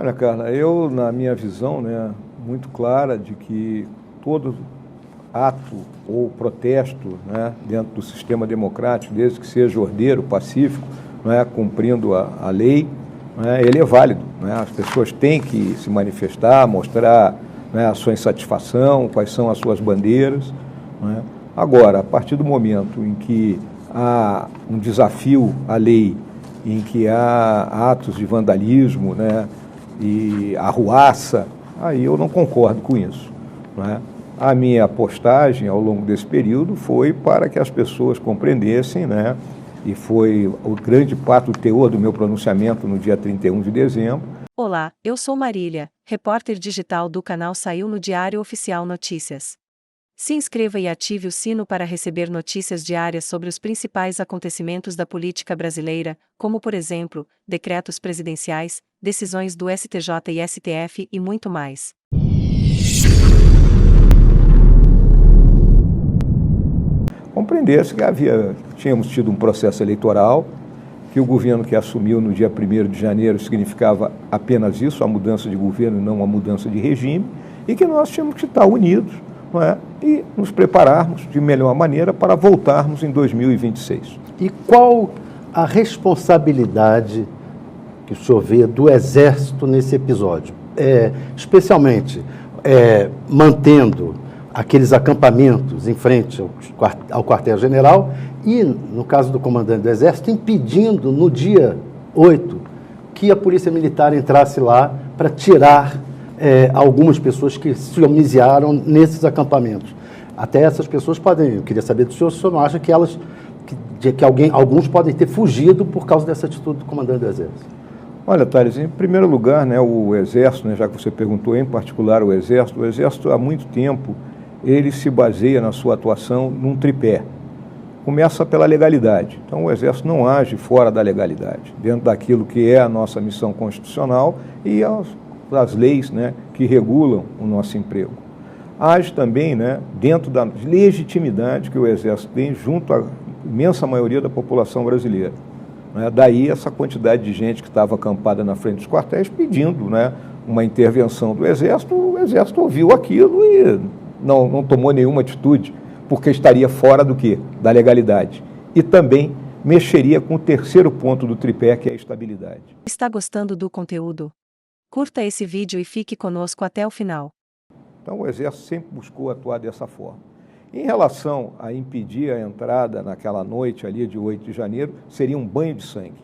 Olha, Carla, eu, na minha visão, né, muito clara de que todo ato ou protesto, né, dentro do sistema democrático, desde que seja ordeiro, pacífico, né, cumprindo a lei, né, ele é válido. Né, as pessoas têm que se manifestar, mostrar, né, a sua insatisfação, quais são as suas bandeiras. Né. Agora, a partir do momento em que há um desafio à lei, em que há atos de vandalismo, né, e arruaça, aí eu não concordo com isso. Né? A minha postagem ao longo desse período foi para que as pessoas compreendessem, né, e foi o grande parte do teor do meu pronunciamento no dia 31 de dezembro. Olá, eu sou Marília, repórter digital do canal Saiu no Diário Oficial Notícias. Se inscreva e ative o sino para receber notícias diárias sobre os principais acontecimentos da política brasileira, como, por exemplo, decretos presidenciais, decisões do STJ e STF e muito mais. Compreendesse que tínhamos tido um processo eleitoral, que o governo que assumiu no dia 1º de janeiro significava apenas isso, a mudança de governo e não a mudança de regime, e que nós tínhamos que estar unidos, não é? E nos prepararmos de melhor maneira para voltarmos em 2026. E qual a responsabilidade que o senhor vê do Exército nesse episódio? Especialmente mantendo aqueles acampamentos em frente ao quartel-general e, no caso do comandante do Exército, impedindo no dia 8 que a Polícia Militar entrasse lá para tirar algumas pessoas que se homiziaram nesses acampamentos. Até essas pessoas podem, eu queria saber do senhor, se o senhor não acha que alguns podem ter fugido por causa dessa atitude do comandante do Exército? Olha, Thales, em primeiro lugar, né, o Exército, né, já que você perguntou em particular o Exército há muito tempo, ele se baseia na sua atuação num tripé. Começa pela legalidade. Então, o Exército não age fora da legalidade, dentro daquilo que é a nossa missão constitucional e as leis, né, que regulam o nosso emprego. Age também, né, dentro da legitimidade que o Exército tem junto à imensa maioria da população brasileira. Né? Daí essa quantidade de gente que estava acampada na frente dos quartéis pedindo, né, uma intervenção do Exército. O Exército ouviu aquilo e não tomou nenhuma atitude, porque estaria fora do quê? Da legalidade. E também mexeria com o terceiro ponto do tripé, que é a estabilidade. Está gostando do conteúdo? Curta esse vídeo e fique conosco até o final. Então, o Exército sempre buscou atuar dessa forma. Em relação a impedir a entrada naquela noite ali de 8 de janeiro, seria um banho de sangue,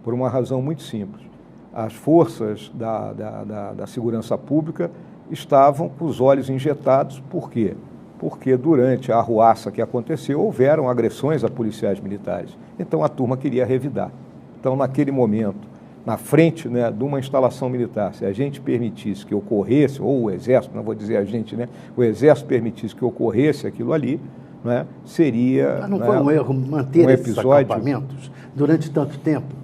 por uma razão muito simples. As forças da segurança pública estavam com os olhos injetados. Por quê? Porque durante a arruaça que aconteceu, houveram agressões a policiais militares. Então, a turma queria revidar. Então, naquele momento, na frente, né, de uma instalação militar, se a gente permitisse que ocorresse, ou o Exército, não vou dizer a gente, né, o Exército permitisse que ocorresse aquilo ali, né, seria... Mas não foi um erro manter esses acampamentos durante tanto tempo?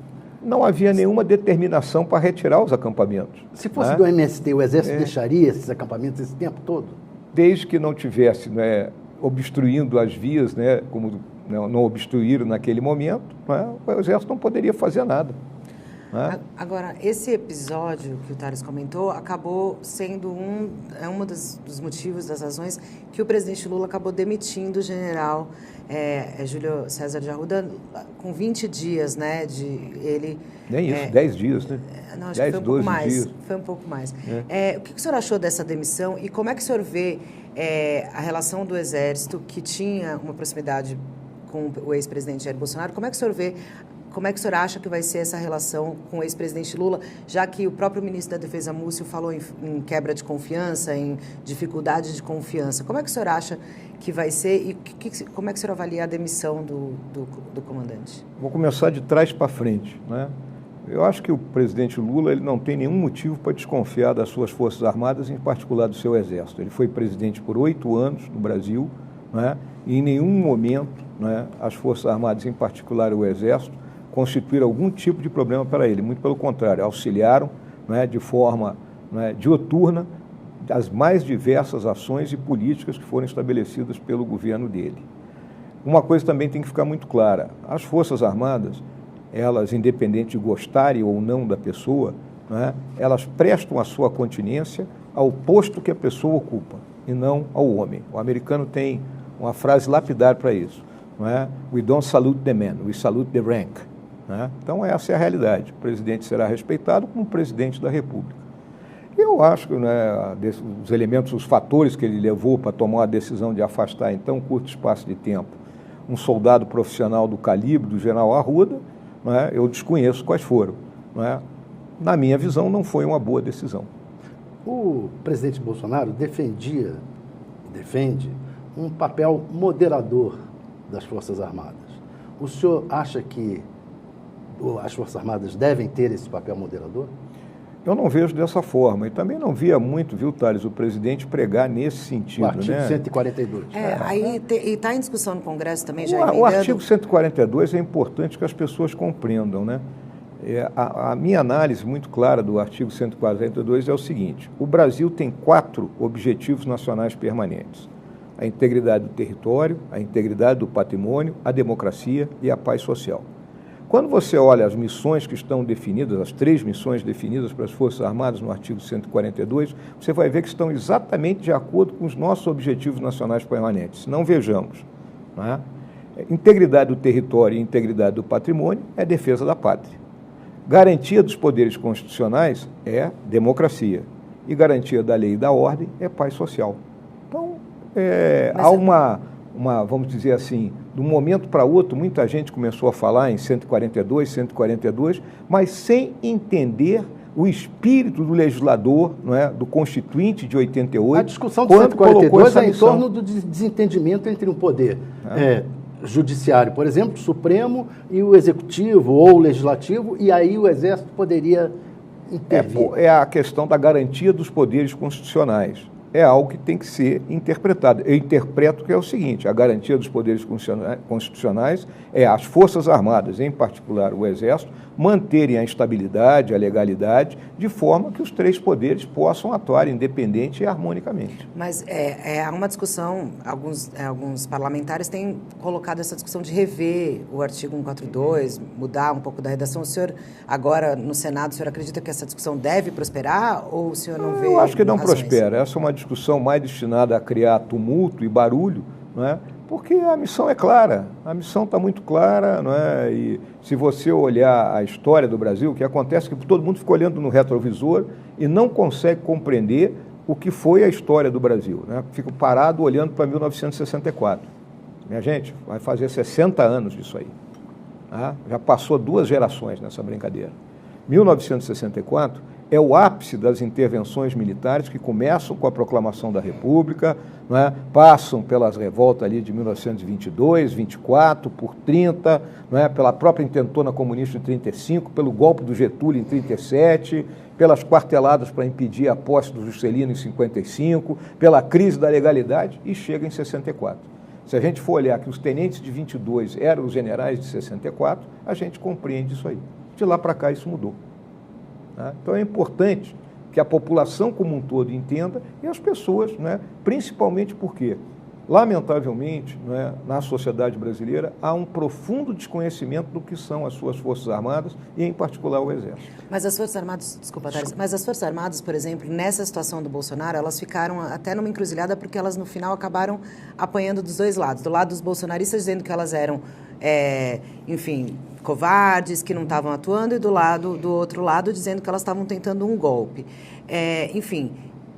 Não havia nenhuma determinação para retirar os acampamentos. Se fosse do MST, o Exército deixaria esses acampamentos esse tempo todo? Desde que não tivesse, né, obstruindo as vias, né, como não obstruíram naquele momento, né, o Exército não poderia fazer nada. Agora, esse episódio que o Thales comentou acabou sendo um dos motivos, das razões que o presidente Lula acabou demitindo o general Júlio César de Arruda com 20 dias, né, de ele... Nem isso, 10 dias, né? Não, acho 10, que foi um pouco mais. Dias. Foi um pouco mais. O que o senhor achou dessa demissão e como é que o senhor vê a relação do Exército, que tinha uma proximidade com o ex-presidente Jair Bolsonaro, como é que o senhor vê... Como é que o senhor acha que vai ser essa relação com o ex-presidente Lula, já que o próprio ministro da Defesa, Múcio, falou em quebra de confiança, em dificuldade de confiança? Como é que o senhor acha que vai ser e como é que o senhor avalia a demissão do comandante? Vou começar de trás para frente, né? Eu acho que o presidente Lula ele não tem nenhum motivo para desconfiar das suas Forças Armadas, em particular do seu Exército. Ele foi presidente por 8 anos no Brasil, né? E em nenhum momento, né, as Forças Armadas, em particular o Exército, constituíram algum tipo de problema para ele. Muito pelo contrário, auxiliaram, né, de forma, né, dioturna as mais diversas ações e políticas que foram estabelecidas pelo governo dele. Uma coisa também tem que ficar muito clara: as Forças Armadas, elas, independente de gostarem ou não da pessoa, né, elas prestam a sua continência ao posto que a pessoa ocupa, e não ao homem. O americano tem uma frase lapidar para isso, não é? We don't salute the man, we salute the rank. Né? Então, essa é a realidade. O presidente será respeitado como presidente da República. Eu acho que, né, os elementos, os fatores que ele levou para tomar a decisão de afastar em tão curto espaço de tempo um soldado profissional do calibre do general Arruda, né, eu desconheço quais foram. Né? Na minha visão, não foi uma boa decisão. O presidente Bolsonaro defende um papel moderador das Forças Armadas. O senhor acha que as Forças Armadas devem ter esse papel moderador? Eu não vejo dessa forma. E também não via muito, viu, Thales, o presidente pregar nesse sentido. O artigo né? 142. Aí está em discussão no Congresso também, já O artigo 142 é importante que as pessoas compreendam, né? A minha análise muito clara do artigo 142 é o seguinte: o Brasil tem 4 objetivos nacionais permanentes: a integridade do território, a integridade do patrimônio, a democracia e a paz social. Quando você olha as missões que estão definidas, as 3 missões definidas para as Forças Armadas no artigo 142, você vai ver que estão exatamente de acordo com os nossos objetivos nacionais permanentes. Não vejamos. Né? Integridade do território e integridade do patrimônio é defesa da pátria. Garantia dos poderes constitucionais é democracia. E garantia da lei e da ordem é paz social. Então, há uma, vamos dizer assim, de um momento para outro, muita gente começou a falar em 142, mas sem entender o espírito do legislador, não é, do Constituinte de 88. A discussão do 142 é em torno do desentendimento entre um poder judiciário, por exemplo, Supremo, e o Executivo ou o Legislativo, e aí o Exército poderia intervir. É a questão da garantia dos poderes constitucionais. É algo que tem que ser interpretado. Eu interpreto que é o seguinte: a garantia dos poderes constitucionais é as Forças Armadas, em particular o Exército, manterem a estabilidade, a legalidade, de forma que os 3 poderes possam atuar independente e harmonicamente. Mas há uma discussão, alguns parlamentares têm colocado essa discussão de rever o artigo 142, mudar um pouco da redação. O senhor, agora no Senado, o senhor acredita que essa discussão deve prosperar ou o senhor não vê? Eu acho que não razões? prospera. Essa é uma discussão mais destinada a criar tumulto e barulho, não é? Porque a missão é clara, a missão está muito clara, não é? E se você olhar a história do Brasil, o que acontece é que todo mundo fica olhando no retrovisor e não consegue compreender o que foi a história do Brasil, né? Fica parado olhando para 1964. Minha gente, vai fazer 60 anos disso aí. Tá? Já passou 2 gerações nessa brincadeira. 1964 é o ápice das intervenções militares que começam com a proclamação da República, não é? Passam pelas revoltas ali de 1922, 24, por 30, não é? Pela própria intentona comunista em 35, pelo golpe do Getúlio em 37, pelas quarteladas para impedir a posse do Juscelino em 55, pela crise da legalidade e chega em 64. Se a gente for olhar que os tenentes de 22 eram os generais de 64, a gente compreende isso aí. De lá para cá isso mudou. Então é importante que a população como um todo entenda e as pessoas, né, principalmente porque, lamentavelmente, né, na sociedade brasileira há um profundo desconhecimento do que são as suas Forças Armadas e, em particular, o Exército. Mas as Forças Armadas, desculpa, Thales, mas as Forças Armadas, por exemplo, nessa situação do Bolsonaro, elas ficaram até numa encruzilhada porque elas, no final, acabaram apanhando dos 2 lados. Do lado dos bolsonaristas, dizendo que elas eram, enfim, covardes, que não estavam atuando, e do outro lado, dizendo que elas estavam tentando um golpe. Enfim,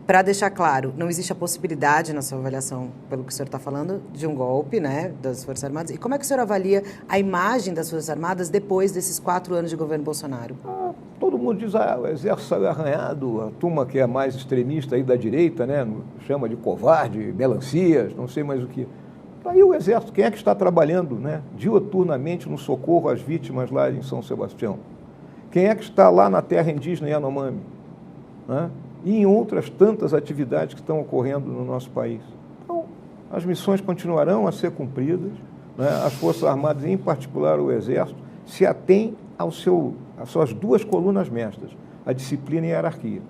para deixar claro, não existe a possibilidade, na sua avaliação, pelo que o senhor está falando, de um golpe, né, das Forças Armadas. E como é que o senhor avalia a imagem das Forças Armadas depois desses 4 anos de governo Bolsonaro? Todo mundo diz, o Exército saiu arranhado, a turma que é mais extremista aí da direita, né, chama de covarde, melancias, não sei mais o que. Aí o Exército, quem é que está trabalhando, né, diuturnamente no socorro às vítimas lá em São Sebastião? Quem é que está lá na terra indígena Yanomami? Né? E em outras tantas atividades que estão ocorrendo no nosso país. Então, as missões continuarão a ser cumpridas, né? As Forças Armadas, em particular o Exército, se atém às suas 2 colunas mestras, a disciplina e a hierarquia.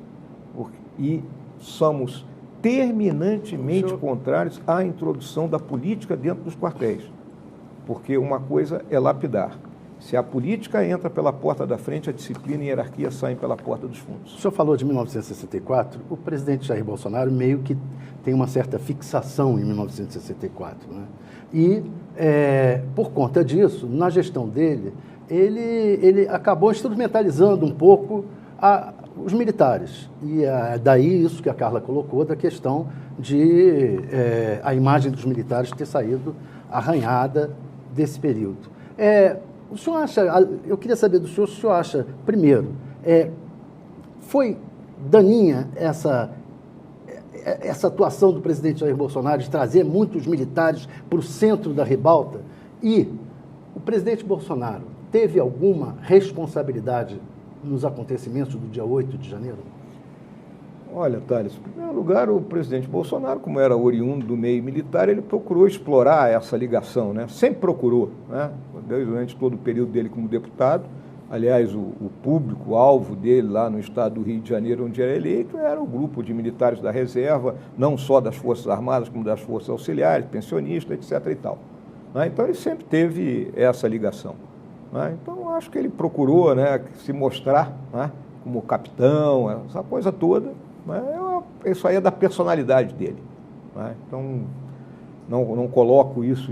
E somos terminantemente contrários à introdução da política dentro dos quartéis, porque uma coisa é lapidar Se a política entra pela porta da frente, a disciplina e a hierarquia saem pela porta dos fundos. O senhor falou de 1964, o presidente Jair Bolsonaro meio que tem uma certa fixação em 1964, né? E, por conta disso, na gestão dele, ele acabou instrumentalizando um pouco os militares. E daí isso que a Carla colocou, da questão de a imagem dos militares ter saído arranhada desse período. O senhor acha, eu queria saber do senhor, se o senhor acha, primeiro, foi daninha essa atuação do presidente Jair Bolsonaro de trazer muitos militares para o centro da ribalta? E o presidente Bolsonaro teve alguma responsabilidade nos acontecimentos do dia 8 de janeiro? Olha, Thales, em primeiro lugar, o presidente Bolsonaro, como era oriundo do meio militar, ele procurou explorar essa ligação, né? Sempre procurou, né? Durante todo o período dele como deputado. Aliás, o público, o alvo dele lá no estado do Rio de Janeiro, onde era eleito, era o grupo de militares da reserva, não só das Forças Armadas, como das Forças Auxiliares, pensionistas, etc. e tal. Né? Então, ele sempre teve essa ligação. Né? Então, acho que ele procurou, né, se mostrar, né, como capitão, essa coisa toda. Né? Isso aí é da personalidade dele. Né? Então, não coloco isso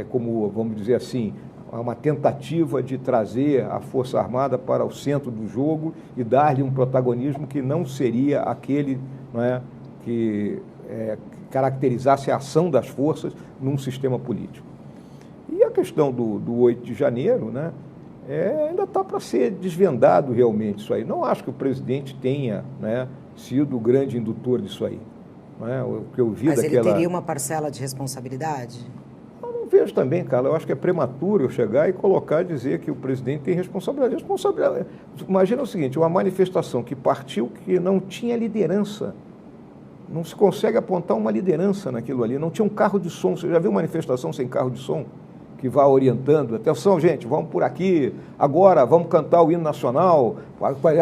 como, vamos dizer assim, uma tentativa de trazer a Força Armada para o centro do jogo e dar-lhe um protagonismo que não seria aquele, né, que caracterizasse a ação das forças num sistema político. E a questão do 8 de janeiro, né, ainda está para ser desvendado realmente isso aí. Não acho que o presidente tenha, né, sido o grande indutor disso aí. Né? O que eu vi Mas ele teria uma parcela de responsabilidade? Vejo também, Carla, eu acho que é prematuro eu chegar e colocar, dizer que o presidente tem responsabilidade. Imagina o seguinte, uma manifestação que partiu que não tinha liderança. Não se consegue apontar uma liderança naquilo ali. Não tinha um carro de som. Você já viu manifestação sem carro de som? Que vá orientando. Atenção, gente, vamos por aqui. Agora, vamos cantar o hino nacional.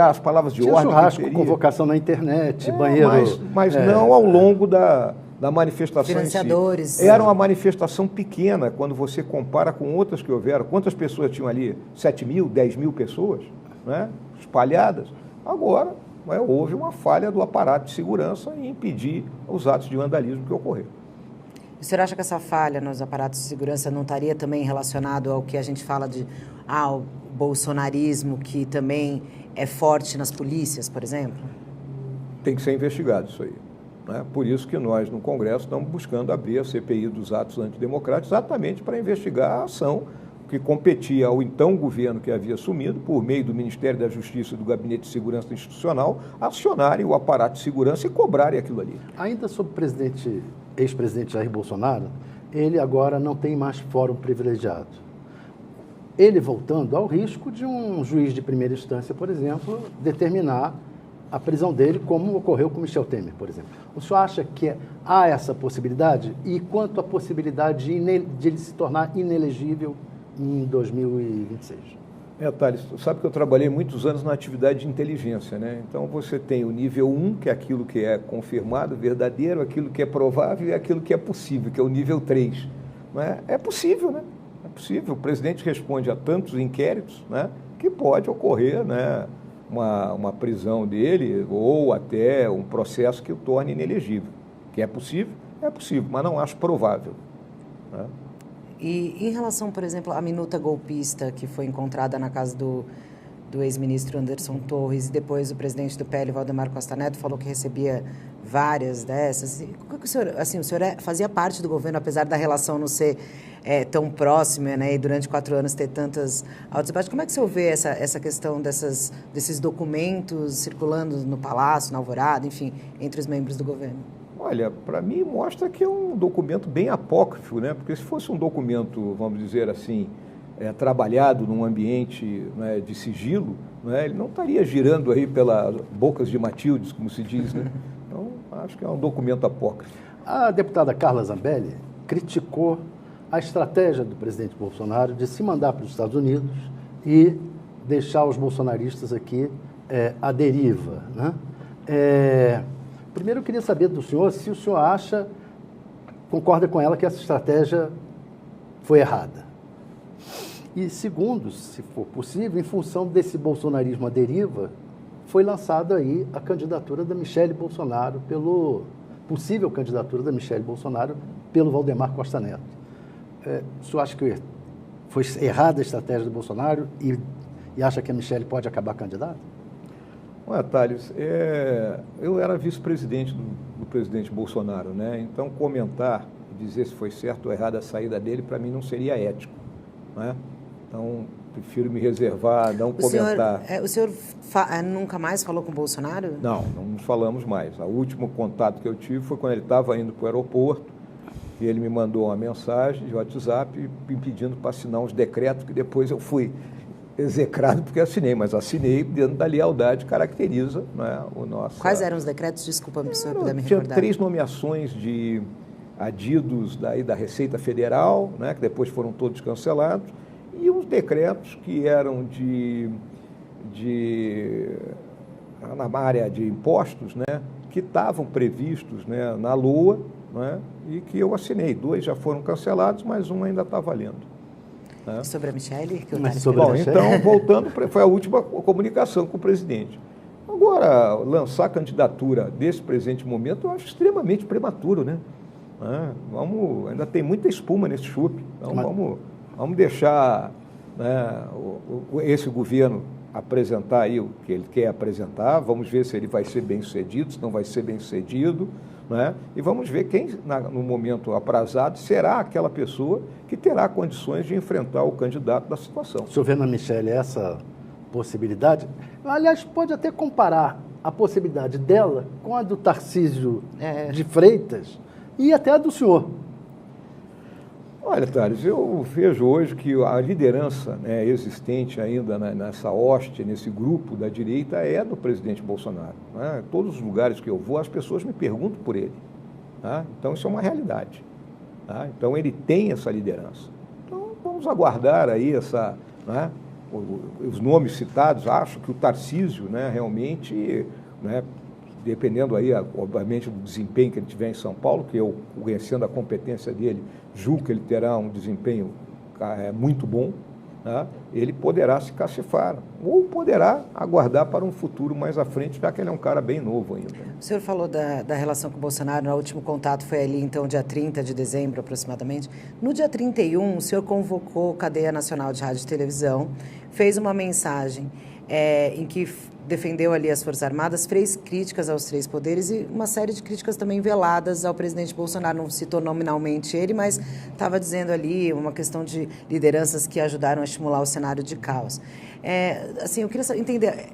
As palavras de ordem. Churrasco, convocação na internet, banheiro. Mas não ao longo da manifestação financiadores. Em si. Era uma manifestação pequena, quando você compara com outras que houveram. Quantas pessoas tinham ali? 7 mil, 10 mil pessoas, né? Espalhadas. Agora, houve uma falha do aparato de segurança em impedir os atos de vandalismo que ocorreram. O senhor acha que essa falha nos aparatos de segurança não estaria também relacionado ao que a gente fala de o bolsonarismo, que também é forte nas polícias, por exemplo? Tem que ser investigado isso aí. Né? Por isso que nós, no Congresso, estamos buscando abrir a CPI dos atos antidemocráticos, exatamente para investigar a ação que competia ao então governo que havia assumido, por meio do Ministério da Justiça e do Gabinete de Segurança Institucional, acionarem o aparato de segurança e cobrarem aquilo ali. Ainda sobre o ex-presidente Jair Bolsonaro, ele agora não tem mais fórum privilegiado. Ele voltando ao risco de um juiz de primeira instância, por exemplo, determinar a prisão dele, como ocorreu com Michel Temer, por exemplo. O senhor acha que há essa possibilidade? E quanto à possibilidade de ele se tornar inelegível em 2026? Thales, sabe que eu trabalhei muitos anos na atividade de inteligência, né? Então você tem o nível 1, que é aquilo que é confirmado, verdadeiro, aquilo que é provável e aquilo que é possível, que é o nível 3. Né? É possível, né? É possível. O presidente responde a tantos inquéritos, né, que pode ocorrer, né, uma prisão dele ou até um processo que o torne inelegível. Que é possível, mas não acho provável. Né? E em relação, por exemplo, à minuta golpista que foi encontrada na casa do ex-ministro Anderson Torres, e depois o presidente do PL, Valdemar Costa Neto, falou que recebia várias dessas. O senhor, assim, o senhor fazia parte do governo, apesar da relação não ser tão próxima, né, e durante 4 anos ter tantas altas e baixas. Como é que o senhor vê essa questão desses documentos circulando no Palácio, na Alvorada, enfim, entre os membros do governo? Olha, para mim mostra que é um documento bem apócrifo, né? Porque se fosse um documento, vamos dizer assim, trabalhado num ambiente, né, de sigilo, né, ele não estaria girando aí pelas bocas de Matildes, como se diz, né? Então, acho que é um documento apócrifo. A deputada Carla Zambelli criticou a estratégia do presidente Bolsonaro de se mandar para os Estados Unidos e deixar os bolsonaristas aqui à deriva, né? Primeiro, eu queria saber do senhor se o senhor concorda com ela que essa estratégia foi errada. E segundo, se for possível, em função desse bolsonarismo à deriva, foi lançada aí a candidatura da Michele Bolsonaro possível candidatura da Michele Bolsonaro pelo Valdemar Costa Neto. O senhor acha que foi errada a estratégia do Bolsonaro e acha que a Michele pode acabar candidata? Olha, Thales, eu era vice-presidente do presidente Bolsonaro, né? Então comentar e dizer se foi certo ou errada a saída dele, para mim não seria ético, né? Então, prefiro me reservar, não comentar. O senhor nunca mais falou com o Bolsonaro? Não nos falamos mais. O último contato que eu tive foi quando ele estava indo para o aeroporto e ele me mandou uma mensagem de WhatsApp me pedindo para assinar uns decretos que depois eu fui execrado porque assinei, mas assinei dentro da lealdade que caracteriza, né, o nosso... Quais eram os decretos? Desculpa, se o senhor puder me tinha recordar. 3 nomeações de adidos da Receita Federal, né, que depois foram todos cancelados, e uns decretos que eram na área de impostos, né, que estavam previstos, né, na LOA, né, e que eu assinei. 2 já foram cancelados, mas um ainda está valendo. Né? Sobre a Michele? Bom, então, voltando, foi a última comunicação com o presidente. Agora, lançar a candidatura desse presente momento, eu acho extremamente prematuro, né? Ainda tem muita espuma nesse chupe, então vamos deixar, né, esse governo apresentar aí o que ele quer apresentar, vamos ver se ele vai ser bem-sucedido, se não vai ser bem-sucedido, né? E vamos ver quem, no momento aprazado, será aquela pessoa que terá condições de enfrentar o candidato da situação. O senhor vê na Michele essa possibilidade? Aliás, pode até comparar a possibilidade dela com a do Tarcísio de Freitas e até a do senhor. Olha, Thales, eu vejo hoje que a liderança, né, existente ainda nessa hoste, nesse grupo da direita, é do presidente Bolsonaro. Né? Todos os lugares que eu vou, as pessoas me perguntam por ele. Tá? Então, isso é uma realidade. Tá? Então, ele tem essa liderança. Então, vamos aguardar aí né, os nomes citados. Acho que o Tarcísio, né, realmente, né, dependendo aí, obviamente, do desempenho que ele tiver em São Paulo, que eu, conhecendo a competência dele, julgo que ele terá um desempenho muito bom, né? Ele poderá se cacifar, ou poderá aguardar para um futuro mais à frente, já que ele é um cara bem novo ainda. O senhor falou da relação com o Bolsonaro, no último contato foi ali, então, dia 30 de dezembro, aproximadamente. No dia 31, o senhor convocou a Cadeia Nacional de Rádio e Televisão, fez uma mensagem em que defendeu ali as Forças Armadas, fez críticas aos 3 poderes e uma série de críticas também veladas ao presidente Bolsonaro. Não citou nominalmente ele, mas estava dizendo ali uma questão de lideranças que ajudaram a estimular o cenário de caos. Assim, eu queria entender,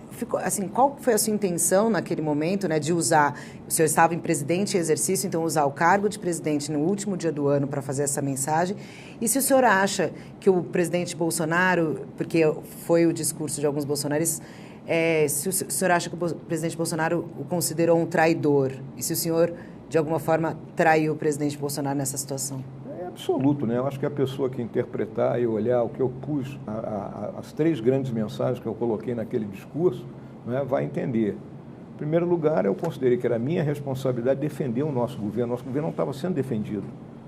qual foi a sua intenção naquele momento, né, de usar, o senhor estava em presidente em exercício, então usar o cargo de presidente no último dia do ano para fazer essa mensagem, e se o senhor acha que o presidente Bolsonaro, porque foi o discurso de alguns bolsonaristas, se o senhor acha que o presidente Bolsonaro o considerou um traidor, e se o senhor, de alguma forma, traiu o presidente Bolsonaro nessa situação? É absoluto, né? Eu acho que a pessoa que interpretar e olhar o que eu pus, as 3 grandes mensagens que eu coloquei naquele discurso, né, vai entender. Em primeiro lugar, eu considerei que era minha responsabilidade defender o nosso governo. Nosso governo não estava sendo defendido.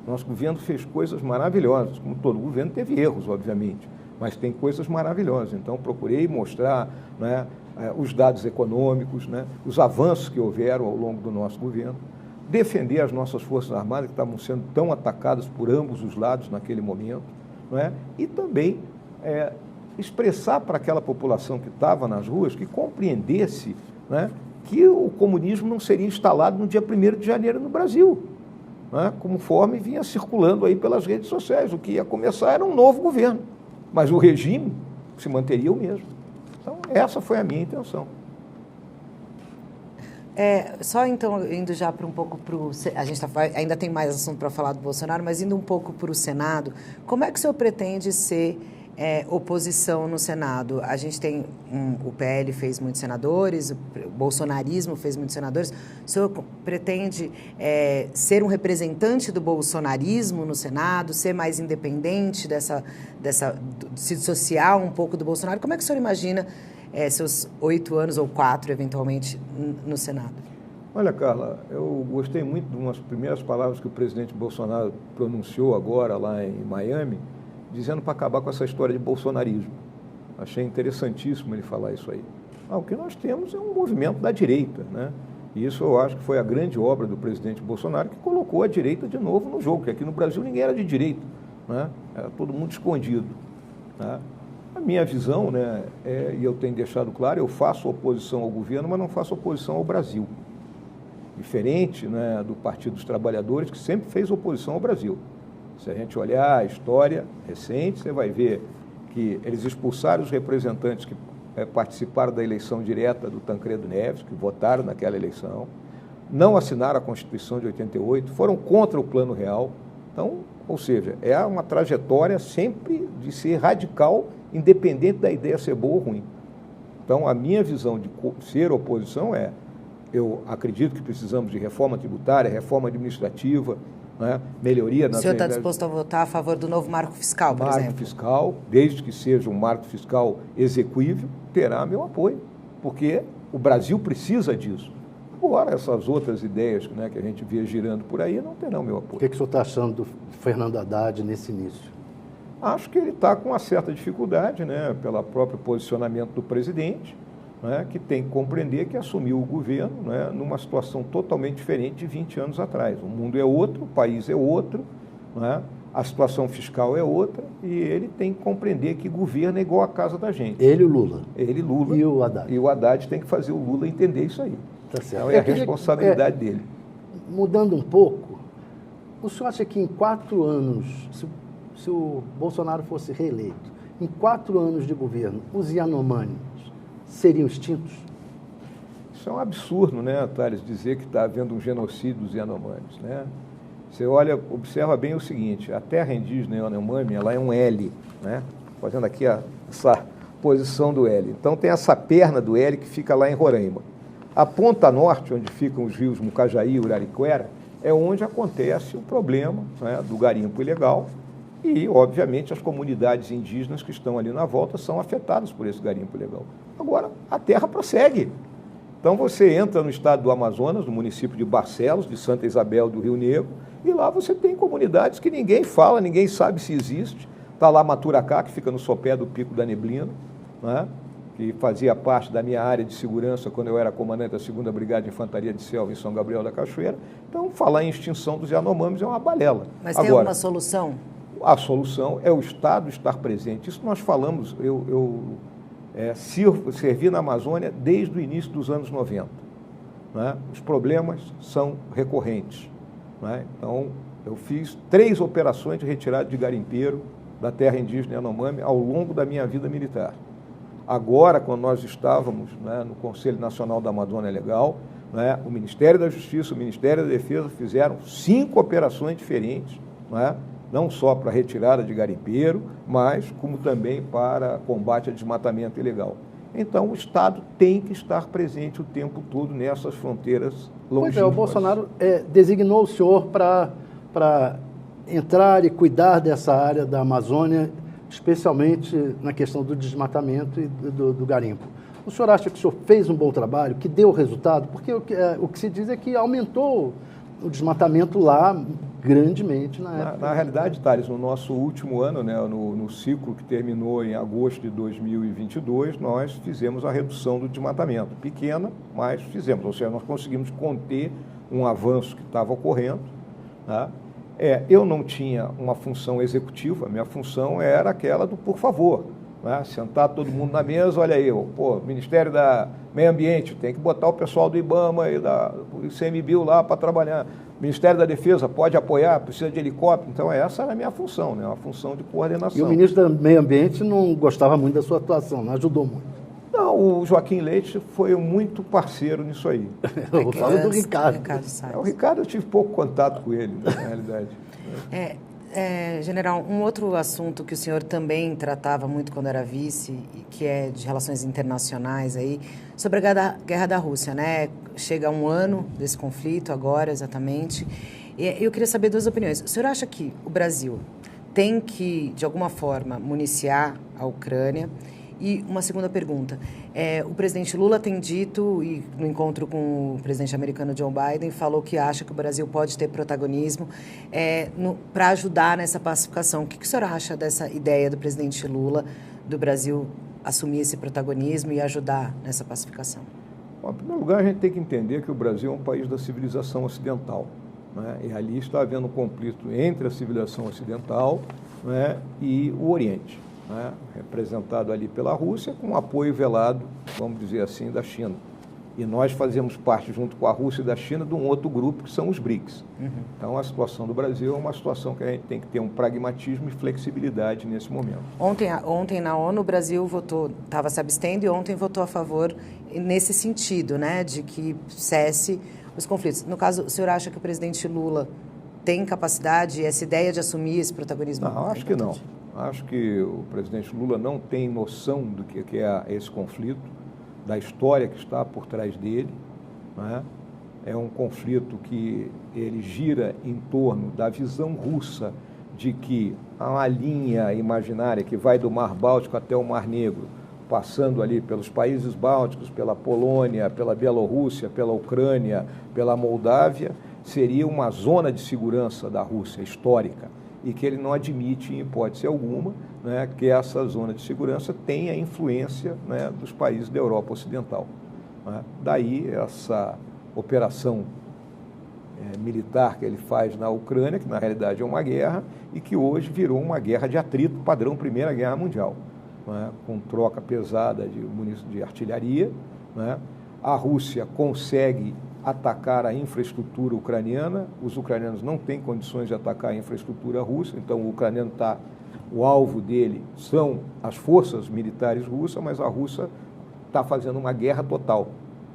Nosso governo fez coisas maravilhosas, como todo governo teve erros, obviamente, mas tem coisas maravilhosas. Então, procurei mostrar, né, os dados econômicos, né, os avanços que houveram ao longo do nosso governo, defender as nossas Forças Armadas, que estavam sendo tão atacadas por ambos os lados naquele momento, né, e também expressar para aquela população que estava nas ruas que compreendesse, né, que o comunismo não seria instalado no dia 1º de janeiro no Brasil, né, conforme vinha circulando aí pelas redes sociais. O que ia começar era um novo governo, mas o regime se manteria o mesmo. Então, essa foi a minha intenção. Só então, indo já para um pouco para o... A gente ainda tem mais assunto para falar do Bolsonaro, mas indo um pouco para o Senado, como é que o senhor pretende ser oposição no Senado? A gente tem... o PL fez muitos senadores, o bolsonarismo fez muitos senadores. O senhor pretende ser um representante do bolsonarismo no Senado, ser mais independente se dissociar um pouco do Bolsonaro? Como é que o senhor imagina seus 8 anos ou 4, eventualmente, no Senado? Olha, Carla, eu gostei muito de umas primeiras palavras que o presidente Bolsonaro pronunciou agora lá em Miami, dizendo para acabar com essa história de bolsonarismo. Achei interessantíssimo ele falar isso aí. O que nós temos é um movimento da direita, né? E isso eu acho que foi a grande obra do presidente Bolsonaro, que colocou a direita de novo no jogo, porque aqui no Brasil ninguém era de direita, né? Era todo mundo escondido, né? A minha visão, né, e eu tenho deixado claro, eu faço oposição ao governo, mas não faço oposição ao Brasil. Diferente, né, do Partido dos Trabalhadores, que sempre fez oposição ao Brasil. Se a gente olhar a história recente, você vai ver que eles expulsaram os representantes que participaram da eleição direta do Tancredo Neves, que votaram naquela eleição, não assinaram a Constituição de 88, foram contra o Plano Real. Então, ou seja, é uma trajetória sempre de ser radical, independente da ideia ser boa ou ruim. Então, a minha visão de ser oposição eu acredito que precisamos de reforma tributária, reforma administrativa, né, melhoria nas... O senhor está disposto a votar a favor do novo marco fiscal, por exemplo? Marco fiscal, desde que seja um marco fiscal execuível, terá meu apoio, porque o Brasil precisa disso. Agora, essas outras ideias, né, que a gente vê girando por aí não terão meu apoio. O que o senhor está achando do Fernando Haddad nesse início? Acho que ele está com uma certa dificuldade, né, pelo próprio posicionamento do presidente, né, que tem que compreender que assumiu o governo, né, numa situação totalmente diferente de 20 anos atrás. O mundo é outro, o país é outro, né, a situação fiscal é outra, e ele tem que compreender que governo é igual a casa da gente. Ele e o Lula. Ele, Lula. E o Haddad. E o Haddad tem que fazer o Lula entender isso aí. Tá certo. Então é a responsabilidade dele. Mudando um pouco, o senhor acha que em 4 anos, se o Bolsonaro fosse reeleito, em 4 anos de governo, os Yanomamis seriam extintos? Isso é um absurdo, né, Thales, dizer que está havendo um genocídio dos Yanomamis, né? Você olha, observa bem o seguinte, a terra indígena Yanomami, ela é um L, né? Fazendo aqui essa posição do L. Então tem essa perna do L que fica lá em Roraima. A ponta norte, onde ficam os rios Mucajaí e Urariquera, é onde acontece o problema, né, do garimpo ilegal, e, obviamente, as comunidades indígenas que estão ali na volta são afetadas por esse garimpo ilegal. Agora, a terra prossegue. Então, você entra no estado do Amazonas, no município de Barcelos, de Santa Isabel do Rio Negro, e lá você tem comunidades que ninguém fala, ninguém sabe se existe. Está lá Maturacá, que fica no sopé do Pico da Neblina, né, que fazia parte da minha área de segurança quando eu era comandante da 2ª Brigada de Infantaria de Selva em São Gabriel da Cachoeira. Então, falar em extinção dos Yanomamis é uma balela. Mas tem alguma solução? A solução é o Estado estar presente. Isso nós falamos, servi na Amazônia desde o início dos anos 90. Né? Os problemas são recorrentes. Né? Então, eu fiz 3 operações de retirada de garimpeiro da terra indígena Yanomami ao longo da minha vida militar. Agora, quando nós estávamos, né, no Conselho Nacional da Amazônia Legal, né, o Ministério da Justiça, o Ministério da Defesa fizeram 5 operações diferentes, né, não só para retirada de garimpeiro, mas como também para combate a desmatamento ilegal. Então, o Estado tem que estar presente o tempo todo nessas fronteiras longínquas. Pois é, o Bolsonaro designou o senhor para entrar e cuidar dessa área da Amazônia, especialmente na questão do desmatamento e do garimpo. O senhor acha que o senhor fez um bom trabalho, que deu resultado? Porque o que se diz é que aumentou o desmatamento lá grandemente na época. Na realidade, Thales, no nosso último ano, né, no ciclo que terminou em agosto de 2022, nós fizemos a redução do desmatamento. Pequena, mas fizemos. Ou seja, nós conseguimos conter um avanço que estava ocorrendo. Tá? Eu não tinha uma função executiva, minha função era aquela do por favor. Né? Sentar todo mundo na mesa, olha aí, Ministério da Meio Ambiente, tem que botar o pessoal do IBAMA e do ICMBio lá para trabalhar. Ministério da Defesa pode apoiar, precisa de helicóptero. Então, essa era a minha função, né? Uma função de coordenação. E o ministro do Meio Ambiente não gostava muito da sua atuação, não ajudou muito. Não, o Joaquim Leite foi muito parceiro nisso aí. Eu falo do Ricardo. O Ricardo, eu tive pouco contato com ele, na realidade. General, um outro assunto que o senhor também tratava muito quando era vice, que é de relações internacionais aí, sobre a guerra da Rússia, né? Chega um ano desse conflito agora, exatamente. E eu queria saber 2 opiniões. O senhor acha que o Brasil tem que, de alguma forma, municiar a Ucrânia? E uma segunda pergunta. O presidente Lula tem dito, e no encontro com o presidente americano Joe Biden, falou que acha que o Brasil pode ter protagonismo para ajudar nessa pacificação. O que o senhor acha dessa ideia do presidente Lula, do Brasil assumir esse protagonismo e ajudar nessa pacificação? Bom, em primeiro lugar, a gente tem que entender que o Brasil é um país da civilização ocidental, né? E ali está havendo um conflito entre a civilização ocidental, né, e o Oriente, né, representado ali pela Rússia, com apoio velado, vamos dizer assim, da China. E nós fazemos parte, junto com a Rússia e da China, de um outro grupo, que são os BRICS. Então, a situação do Brasil é uma situação que a gente tem que ter um pragmatismo e flexibilidade nesse momento. Ontem na ONU, o Brasil estava se abstendo e ontem votou a favor nesse sentido, né, de que cesse os conflitos. No caso, o senhor acha que o presidente Lula tem capacidade, essa ideia de assumir esse protagonismo? Não, acho que não. Acho que o presidente Lula não tem noção do que é esse conflito, da história que está por trás dele, né? É um conflito que ele gira em torno da visão russa de que há uma linha imaginária que vai do Mar Báltico até o Mar Negro, passando ali pelos países bálticos, pela Polônia, pela Bielorrússia, pela Ucrânia, pela Moldávia, seria uma zona de segurança da Rússia histórica, e que ele não admite, em hipótese alguma, né, que essa zona de segurança tenha influência, né, dos países da Europa Ocidental, né? Daí essa operação militar que ele faz na Ucrânia, que na realidade é uma guerra, e que hoje virou uma guerra de atrito, padrão Primeira Guerra Mundial, né, com troca pesada de artilharia, né? A Rússia consegue atacar a infraestrutura ucraniana, os ucranianos não têm condições de atacar a infraestrutura russa, então o ucraniano o alvo dele são as forças militares russas, mas a Rússia está fazendo uma guerra total,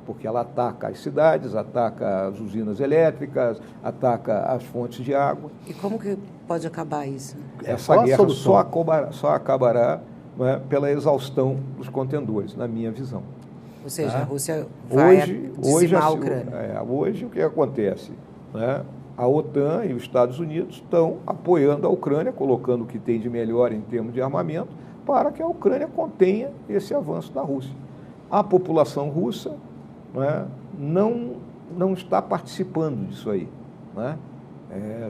porque ela ataca as cidades, ataca as usinas elétricas, ataca as fontes de água. E como que pode acabar isso? Essa guerra só acabará, né, pela exaustão dos contendores, na minha visão. Ou seja, a Rússia vai dizimar a Ucrânia. Hoje, o que acontece? Né? A OTAN e os Estados Unidos estão apoiando a Ucrânia, colocando o que tem de melhor em termos de armamento, para que a Ucrânia contenha esse avanço da Rússia. A população russa, né, não está participando disso aí, né?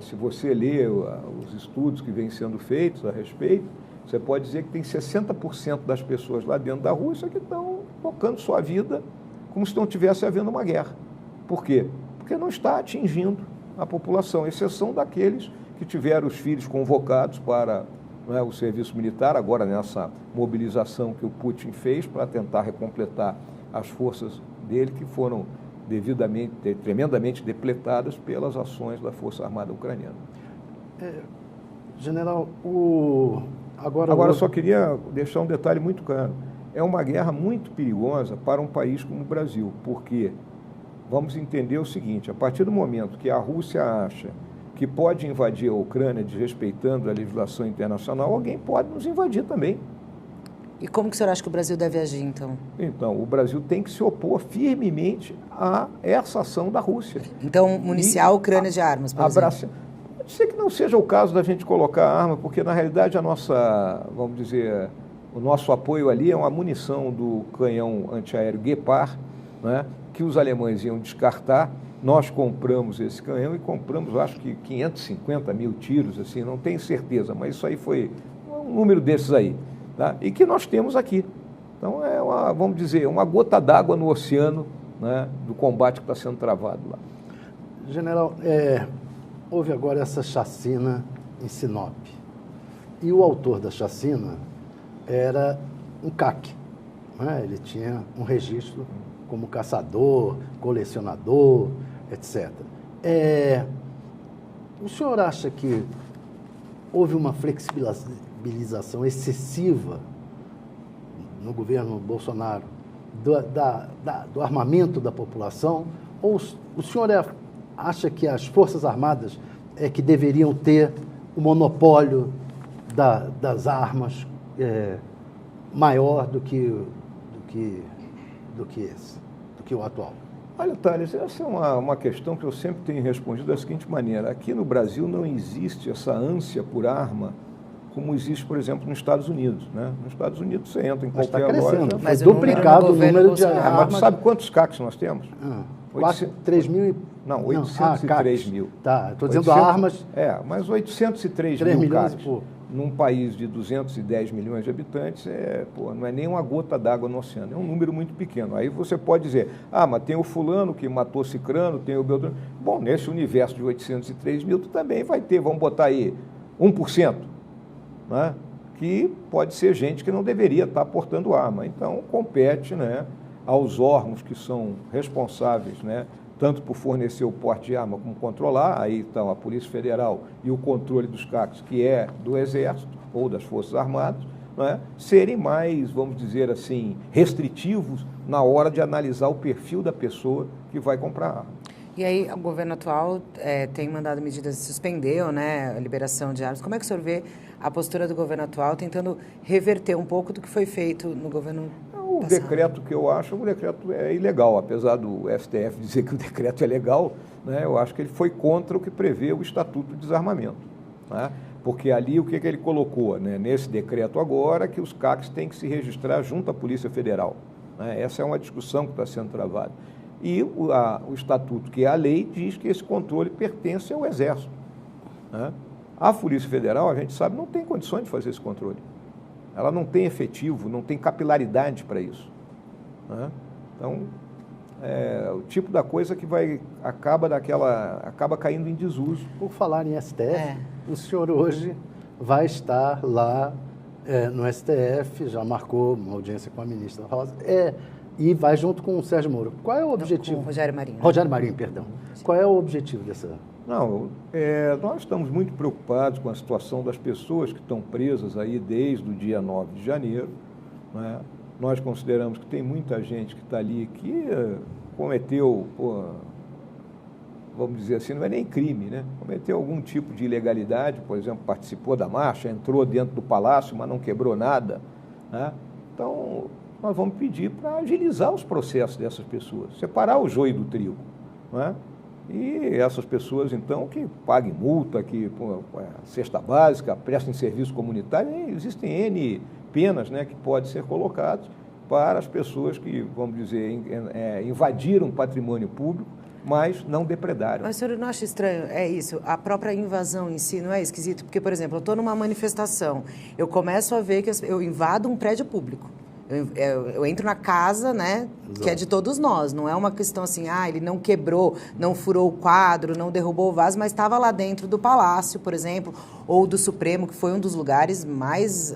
Se você lê os estudos que vêm sendo feitos a respeito, você pode dizer que tem 60% das pessoas lá dentro da Rússia que estão tocando sua vida como se não tivesse havendo uma guerra. Por quê? Porque não está atingindo a população, exceção daqueles que tiveram os filhos convocados para, né, o serviço militar, agora nessa mobilização que o Putin fez para tentar recompletar as forças dele, que foram tremendamente depletadas pelas ações da Força Armada Ucraniana. General, Agora, só queria deixar um detalhe muito claro. É uma guerra muito perigosa para um país como o Brasil, porque vamos entender o seguinte: a partir do momento que a Rússia acha que pode invadir a Ucrânia desrespeitando a legislação internacional, alguém pode nos invadir também. E como que o senhor acha que o Brasil deve agir, então? Então, o Brasil tem que se opor firmemente a essa ação da Rússia. Então, municiar a Ucrânia de armas, por exemplo? Pode ser que não seja o caso da gente colocar arma, porque na realidade vamos dizer, o nosso apoio ali é uma munição do canhão antiaéreo Gepard, né, que os alemães iam descartar. Nós compramos esse canhão e compramos, acho que 550 mil tiros, assim, não tenho certeza, mas isso aí foi um número desses aí, tá? E que nós temos aqui. Então vamos dizer, uma gota d'água no oceano, né, do combate que está sendo travado lá. General, houve agora essa chacina em Sinop. E o autor da chacina era um CAC, né? Ele tinha um registro como caçador, colecionador, etc. O senhor acha que houve uma flexibilização excessiva no governo Bolsonaro do armamento da população? Ou o senhor acha que as Forças Armadas que deveriam ter o monopólio das armas maior do que o atual? Olha, Thales, essa é uma questão que eu sempre tenho respondido da seguinte maneira: aqui no Brasil não existe essa ânsia por arma como existe, por exemplo, nos Estados Unidos, né? Nos Estados Unidos você entra em Mas qualquer está crescendo, loja... mas duplicado o número de armas. Mas tu sabe quantos CACs nós temos? 3 mil e... Não, 803 mil. Tá, estou dizendo armas... Mas 803 mil CACs num país de 210 milhões de habitantes, não é nem uma gota d'água no oceano, é um número muito pequeno. Aí você pode dizer, mas tem o fulano que matou cicrano, tem o Beltrano. Bom, nesse universo de 803 mil, tu também vai ter, vamos botar aí, 1%, né? Que pode ser gente que não deveria estar portando arma. Então, compete, né, aos órgãos que são responsáveis, né, tanto por fornecer o porte de arma como controlar, aí estão a Polícia Federal e o controle dos CACs, que é do Exército ou das Forças Armadas, né, serem mais, vamos dizer assim, restritivos na hora de analisar o perfil da pessoa que vai comprar arma. E aí, o governo atual tem mandado medidas, suspendeu, né, a liberação de armas. Como é que o senhor vê a postura do governo atual tentando reverter um pouco do que foi feito no governo O passado? decreto que eu acho, o decreto é ilegal, apesar do STF dizer que o decreto é legal, né, eu acho que ele foi contra o que prevê o Estatuto de Desarmamento, né, porque ali o que ele colocou, né, nesse decreto agora, que os CACs têm que se registrar junto à Polícia Federal, né, essa é uma discussão que está sendo travada. E o Estatuto, que é a lei, diz que esse controle pertence ao Exército, né? A Polícia Federal, a gente sabe, não tem condições de fazer esse controle. Ela não tem efetivo, não tem capilaridade para isso, né? Então, o tipo da coisa que acaba caindo em desuso. Por falar em STF, o senhor hoje vai estar lá no STF, já marcou uma audiência com a ministra Rosa, e vai junto com o Sérgio Moro. Qual é o objetivo? Com o Rogério Marinho. Rogério Marinho, perdão. Qual é o objetivo dessa... Não, nós estamos muito preocupados com a situação das pessoas que estão presas aí desde o dia 9 de janeiro, né? Nós consideramos que tem muita gente que está ali que cometeu, vamos dizer assim, não é nem crime, né? Cometeu algum tipo de ilegalidade, por exemplo, participou da marcha, entrou dentro do palácio, mas não quebrou nada, né? Então, nós vamos pedir para agilizar os processos dessas pessoas, separar o joio do trigo, não é? E essas pessoas, então, que paguem multa, que cesta básica, prestem serviço comunitário, existem N penas, né, que podem ser colocadas para as pessoas que, vamos dizer, invadiram patrimônio público, mas não depredaram. Mas o senhor não acha estranho, isso, a própria invasão em si não é esquisito? Porque, por exemplo, eu estou numa manifestação, eu começo a ver que eu invado um prédio público. Eu entro na casa, né, que é de todos nós, não é uma questão assim, ele não quebrou, não furou o quadro, não derrubou o vaso, mas estava lá dentro do Palácio, por exemplo, ou do Supremo, que foi um dos lugares mais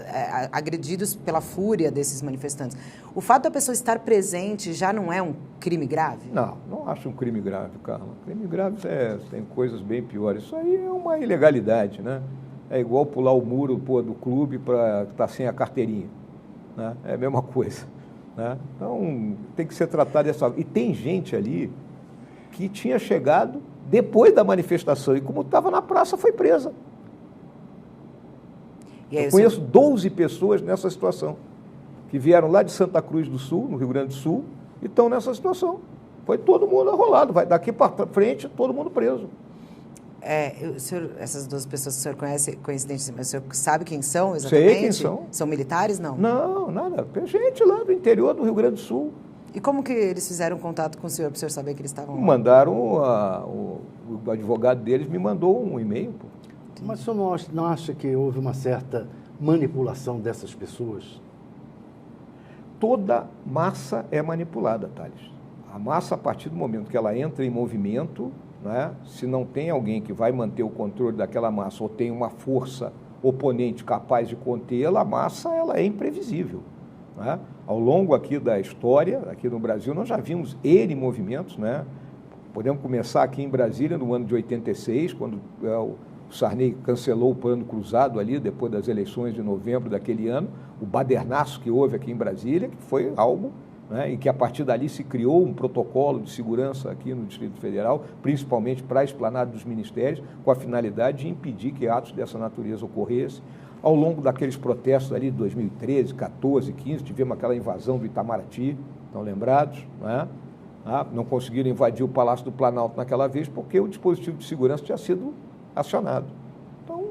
agredidos pela fúria desses manifestantes. O fato da pessoa estar presente já não é um crime grave? Não acho um crime grave, Carla. Crime grave tem coisas bem piores. Isso aí é uma ilegalidade, né? É igual pular o muro do clube para estar sem a carteirinha. Né? É a mesma coisa, né? Então, tem que ser tratado dessa forma. E tem gente ali que tinha chegado depois da manifestação e, como estava na praça, foi presa. Eu conheço 12 pessoas nessa situação, que vieram lá de Santa Cruz do Sul, no Rio Grande do Sul, e estão nessa situação. Foi todo mundo arrolado, vai daqui para frente, todo mundo preso. Essas duas pessoas que o senhor conhece, coincidentes, mas o senhor sabe quem são exatamente? Sei quem são. São militares, não? Não, nada. Tem gente lá do interior do Rio Grande do Sul. E como que eles fizeram contato com o senhor, para o senhor saber que eles estavam lá? Mandaram, o advogado deles me mandou um e-mail. Mas o senhor não acha que houve uma certa manipulação dessas pessoas? Toda massa é manipulada, Thales. A massa, a partir do momento que ela entra em movimento, né, se não tem alguém que vai manter o controle daquela massa ou tem uma força oponente capaz de contê-la, a massa ela é imprevisível, né? Ao longo aqui da história, aqui no Brasil, nós já vimos N movimentos, né? Podemos começar aqui em Brasília, no ano de 86, quando o Sarney cancelou o plano cruzado ali, depois das eleições de novembro daquele ano, o badernaço que houve aqui em Brasília, que foi algo, né, e que a partir dali se criou um protocolo de segurança aqui no Distrito Federal, principalmente para a esplanada dos ministérios, com a finalidade de impedir que atos dessa natureza ocorressem. Ao longo daqueles protestos ali de 2013, 14, 15, tivemos aquela invasão do Itamaraty, estão lembrados, né? Não conseguiram invadir o Palácio do Planalto naquela vez porque o dispositivo de segurança tinha sido acionado. Então,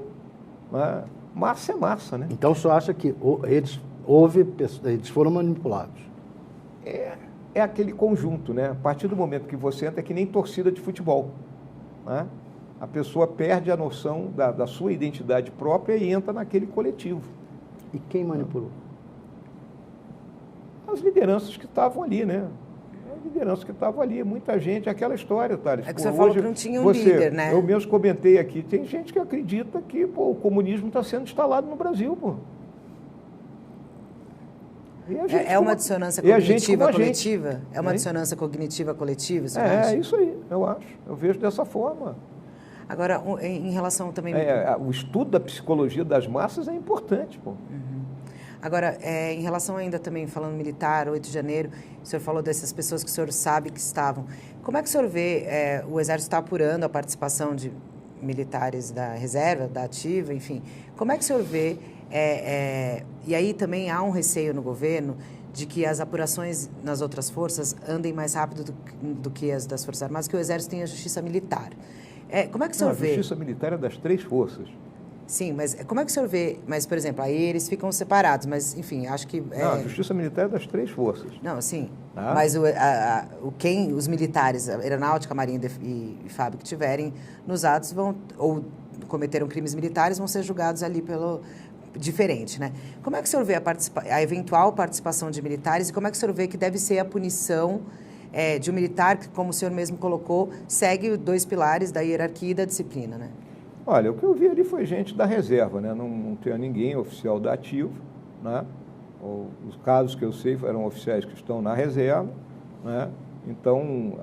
né, Massa é massa, né? Então o senhor acha que eles foram manipulados? É aquele conjunto, né? A partir do momento que você entra, é que nem torcida de futebol, né? A pessoa perde a noção da sua identidade própria e entra naquele coletivo. E quem manipulou? As lideranças que estavam ali, né? As lideranças que estavam ali, muita gente, aquela história, Thales. É que você falou que não tinha um líder, né? Eu mesmo comentei aqui, tem gente que acredita que o comunismo está sendo instalado no Brasil, pô. É uma dissonância cognitiva coletiva? É uma dissonância cognitiva coletiva, você acha? É isso aí, eu acho. Eu vejo dessa forma. Agora, em relação também... O estudo da psicologia das massas é importante, pô. Uhum. Agora, em relação ainda também, falando militar, 8 de janeiro, o senhor falou dessas pessoas que o senhor sabe que estavam. Como é que o senhor vê o Exército está apurando a participação de militares da reserva, da ativa, enfim. Como é que o senhor vê... e aí também há um receio no governo de que as apurações nas outras forças andem mais rápido do que as das Forças Armadas, que o Exército tem a justiça militar. Como é que o senhor vê? A justiça militar é das 3 forças. Sim, mas como é que o senhor vê? Mas, por exemplo, aí eles ficam separados, mas, enfim, acho que... Não, a justiça militar é das 3 forças. Não, sim. Ah. Mas os militares, a Aeronáutica, Marinha e FAB que tiverem nos atos ou cometeram crimes militares vão ser julgados ali diferente, né? Como é que o senhor vê a eventual participação de militares e como é que o senhor vê que deve ser a punição de um militar que, como o senhor mesmo colocou, segue 2 pilares da hierarquia e da disciplina, né? Olha, o que eu vi ali foi gente da reserva, né? Não tinha ninguém oficial da ativa, né? Os casos que eu sei eram oficiais que estão na reserva, né? Então,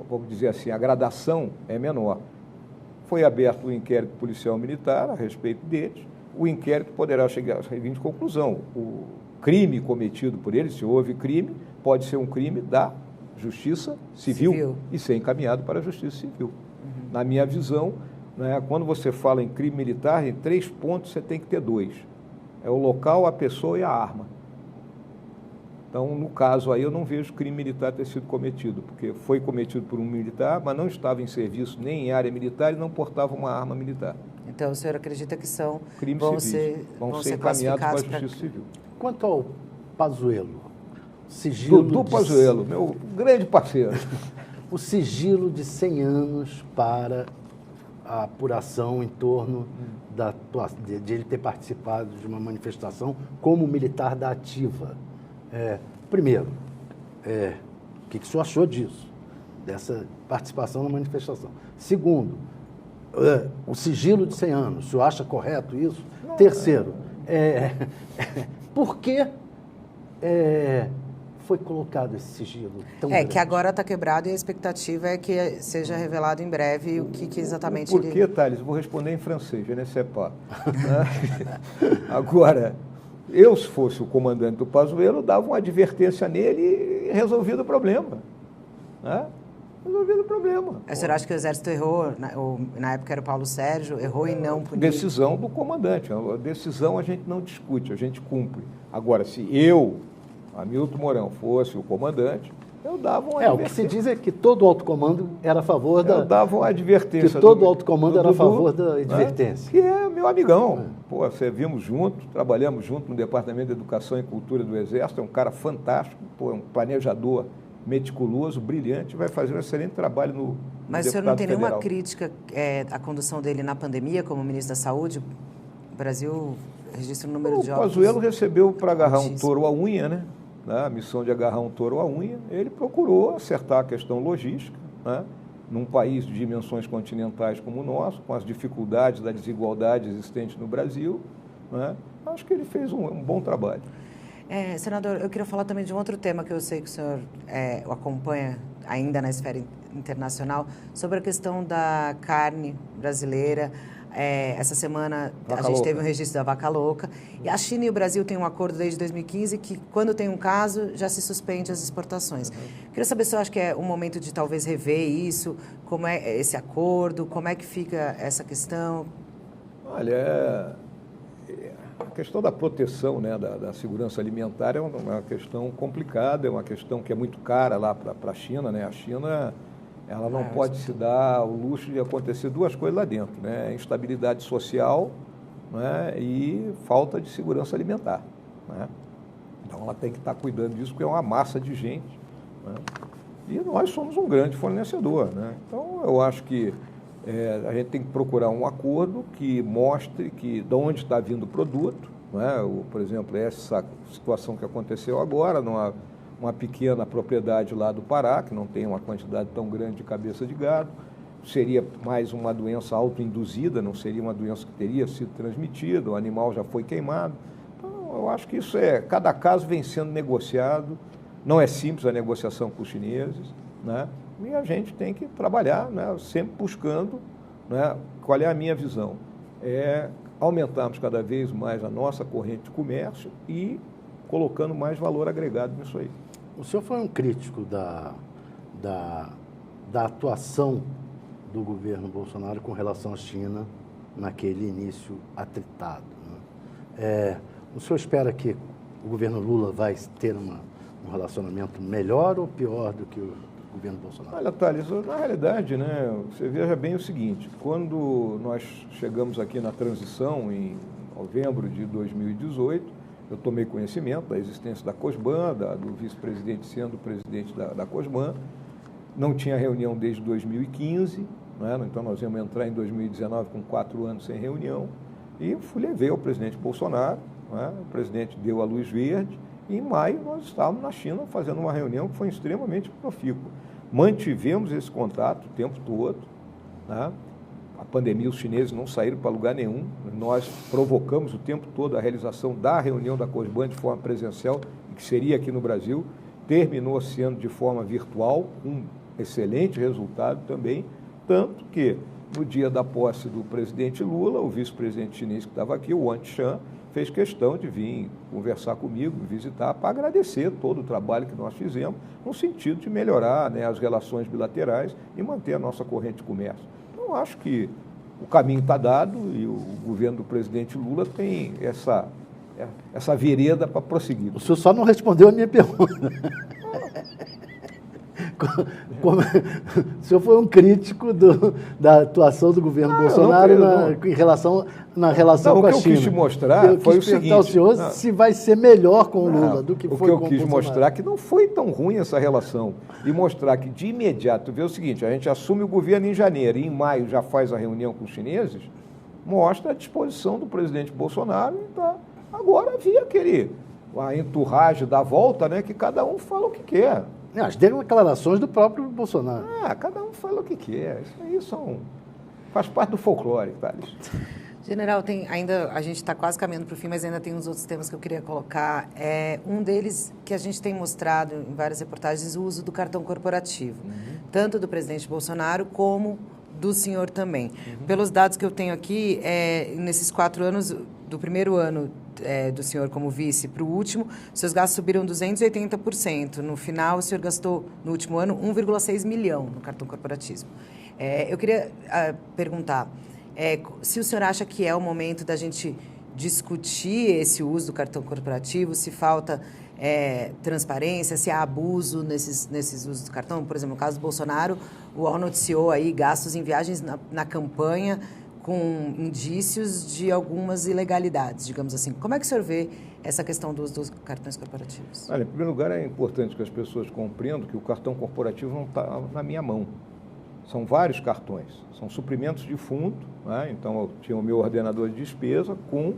vamos dizer assim, a gradação é menor. Foi aberto o inquérito policial militar a respeito deles. O inquérito poderá chegar a seguinte conclusão: o crime cometido por eles, se houve crime, pode ser um crime da Justiça Civil. E ser encaminhado para a Justiça Civil. Uhum. Na minha visão, né, quando você fala em crime militar, em 3 pontos você tem que ter 2. É o local, a pessoa e a arma. Então, no caso aí, eu não vejo crime militar ter sido cometido, porque foi cometido por um militar, mas não estava em serviço nem em área militar e não portava uma arma militar. Então, o senhor acredita que são crimes vão civis, ser encaminhados para a Justiça Civil. Quanto ao Pazuello, sigilo Dudu Pazuello, meu grande parceiro. O sigilo de 100 anos para a apuração em torno de ele ter participado de uma manifestação como militar da ativa. Primeiro, o que o senhor achou disso, dessa participação na manifestação? Segundo, o sigilo de 100 anos, o senhor acha correto isso? Não, terceiro, por que foi colocado esse sigilo tão grande? Que agora está quebrado e a expectativa é que seja revelado em breve o que exatamente... Por que, Thales? Vou responder em francês, je ne sais pas. Agora, eu, se fosse o comandante do Pazuello, dava uma advertência nele e resolvido o problema. Né? Resolvido o problema. A senhora acha que o Exército errou, na época era o Paulo Sérgio, errou em não punir? Decisão do comandante. A decisão a gente não discute, a gente cumpre. Agora, se eu, Hamilton Mourão, fosse o comandante, eu dava uma advertência. O que se diz é que todo o alto comando era a favor da... Eu dava uma advertência. Que todo o alto comando era a favor da advertência. Que é meu amigão. Pô, servimos juntos, trabalhamos juntos no Departamento de Educação e Cultura do Exército, é um cara fantástico, é um planejador meticuloso, brilhante, vai fazer um excelente trabalho no Mas o senhor não tem federal. nenhuma crítica à condução dele na pandemia, como ministro da Saúde? O Brasil registra o número de óbitos. O Pazuello recebeu para agarrar um touro à unha, né? A missão de agarrar um touro à unha. Ele procurou acertar a questão logística, né? Num país de dimensões continentais como o nosso, com as dificuldades da desigualdade existente no Brasil, né? Acho que ele fez um bom trabalho. Senador, eu queria falar também de um outro tema que eu sei que o senhor o acompanha ainda na esfera internacional, sobre a questão da carne brasileira. Essa semana a gente teve um registro da vaca louca. E a China e o Brasil têm um acordo desde 2015 que, quando tem um caso, já se suspende as exportações. Queria saber se eu acho que é um momento de talvez rever isso, como é esse acordo, como é que fica essa questão? Olha, a questão da proteção, né, da segurança alimentar é uma questão complicada, é uma questão que é muito cara lá para a China, né? A China, ela não pode se dar o luxo de acontecer 2 coisas lá dentro, né? Instabilidade social, né, e falta de segurança alimentar, né? Então ela tem que estar cuidando disso, porque é uma massa de gente, né? E nós somos um grande fornecedor, né? Então eu acho que a gente tem que procurar um acordo que mostre de onde está vindo o produto, né? Por exemplo, essa situação que aconteceu agora, uma pequena propriedade lá do Pará, que não tem uma quantidade tão grande de cabeça de gado, seria mais uma doença autoinduzida, não seria uma doença que teria sido transmitida, o animal já foi queimado. Então, eu acho que isso cada caso vem sendo negociado, não é simples a negociação com os chineses, né? E a gente tem que trabalhar, né, sempre buscando, né, qual é a minha visão? Aumentarmos cada vez mais a nossa corrente de comércio e colocando mais valor agregado nisso aí. O senhor foi um crítico da atuação do governo Bolsonaro com relação à China naquele início atritado, né? O senhor espera que o governo Lula vai ter um relacionamento melhor ou pior do que o governo Bolsonaro? Olha, Thales, na realidade, né, você veja bem o seguinte, quando nós chegamos aqui na transição, em novembro de 2018, eu tomei conhecimento da existência da COSBAN, do vice-presidente sendo presidente da COSBAN, não tinha reunião desde 2015, né, então nós íamos entrar em 2019 com 4 anos sem reunião, e levei ao presidente Bolsonaro, né, o presidente deu a luz verde, e em maio nós estávamos na China fazendo uma reunião que foi extremamente profícua. Mantivemos esse contato o tempo todo, né? A pandemia, os chineses não saíram para lugar nenhum, nós provocamos o tempo todo a realização da reunião da COSBAN de forma presencial, que seria aqui no Brasil, terminou sendo de forma virtual, um excelente resultado também, tanto que no dia da posse do presidente Lula, o vice-presidente chinês que estava aqui, o Wang Shan, fez questão de vir conversar comigo, me visitar, para agradecer todo o trabalho que nós fizemos, no sentido de melhorar, né, as relações bilaterais e manter a nossa corrente de comércio. Então, acho que o caminho está dado e o governo do presidente Lula tem essa vereda para prosseguir. O senhor só não respondeu a minha pergunta. O senhor foi um crítico da atuação do governo Bolsonaro na relação com a China. O que eu quis te mostrar foi o seguinte... ao senhor se vai ser melhor com o Lula do que foi com o Bolsonaro. O que eu quis mostrar que não foi tão ruim essa relação. E mostrar que, de imediato, vê o seguinte, a gente assume o governo em janeiro e em maio já faz a reunião com os chineses, mostra a disposição do presidente Bolsonaro. Tá. Agora havia a entourage da volta, né, que cada um fala o que quer. As declarações do próprio Bolsonaro. Cada um fala o que quer. Isso aí faz parte do folclore, Thales. General, a gente está quase caminhando para o fim, mas ainda tem uns outros temas que eu queria colocar. Um deles que a gente tem mostrado em várias reportagens, o uso do cartão corporativo, tanto do presidente Bolsonaro como do senhor também. Pelos dados que eu tenho aqui, nesses 4 anos, do primeiro ano do senhor como vice para o último, seus gastos subiram 280%. No final, o senhor gastou, no último ano, 1,6 milhão no cartão corporativo. Eu queria perguntar se o senhor acha que é o momento da gente discutir esse uso do cartão corporativo, se falta transparência, se há abuso nesses usos do cartão. Por exemplo, no caso do Bolsonaro, o UOL noticiou aí gastos em viagens na campanha com indícios de algumas ilegalidades, digamos assim. Como é que o senhor vê essa questão do uso dos cartões corporativos? Olha, em primeiro lugar, é importante que as pessoas compreendam que o cartão corporativo não está na minha mão. São vários cartões, são suprimentos de fundo, né? Então eu tinha o meu ordenador de despesa com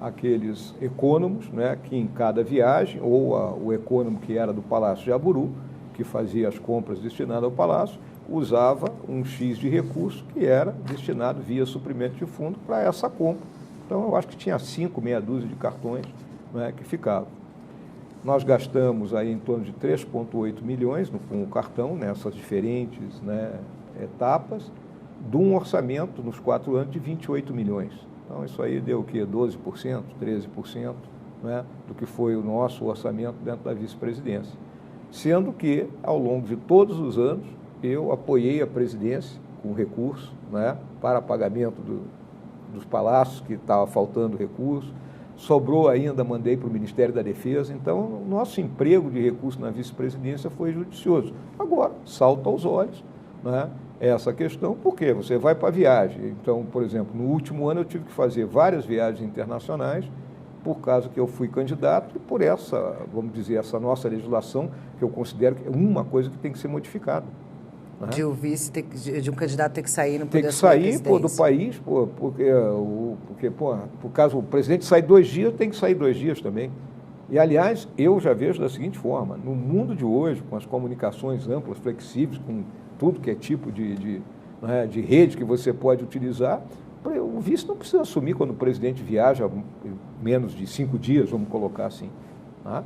aqueles econômicos, né, que em cada viagem, ou o econômico que era do Palácio de Jaburu, que fazia as compras destinadas ao Palácio, usava um X de recurso que era destinado via suprimento de fundo para essa compra. Então, eu acho que tinha 5, meia dúzia de cartões, né, que ficavam. Nós gastamos aí em torno de 3,8 milhões com o cartão, nessas diferentes, né, etapas, de um orçamento nos 4 anos de 28 milhões. Então, isso aí deu o quê? 12%, 13%, né, do que foi o nosso orçamento dentro da vice-presidência. Sendo que, ao longo de todos os anos, eu apoiei a presidência com recurso, né, para pagamento dos palácios, que estava faltando recurso. Sobrou ainda, mandei para o Ministério da Defesa. Então, o nosso emprego de recurso na vice-presidência foi judicioso. Agora, salta aos olhos, né, essa questão, porque você vai para a viagem. Então, por exemplo, no último ano eu tive que fazer várias viagens internacionais, por causa que eu fui candidato e por essa, vamos dizer, essa nossa legislação, que eu considero que é uma coisa que tem que ser modificada. Né? De o vice, de um candidato ter que sair, não tem poder que sair do país, porque por caso o presidente sai 2 dias, tem que sair 2 dias também. E, aliás, eu já vejo da seguinte forma, no mundo de hoje, com as comunicações amplas, flexíveis, com tudo que é tipo de rede que você pode utilizar, o vice não precisa assumir quando o presidente viaja menos de 5 dias, vamos colocar assim. Tá?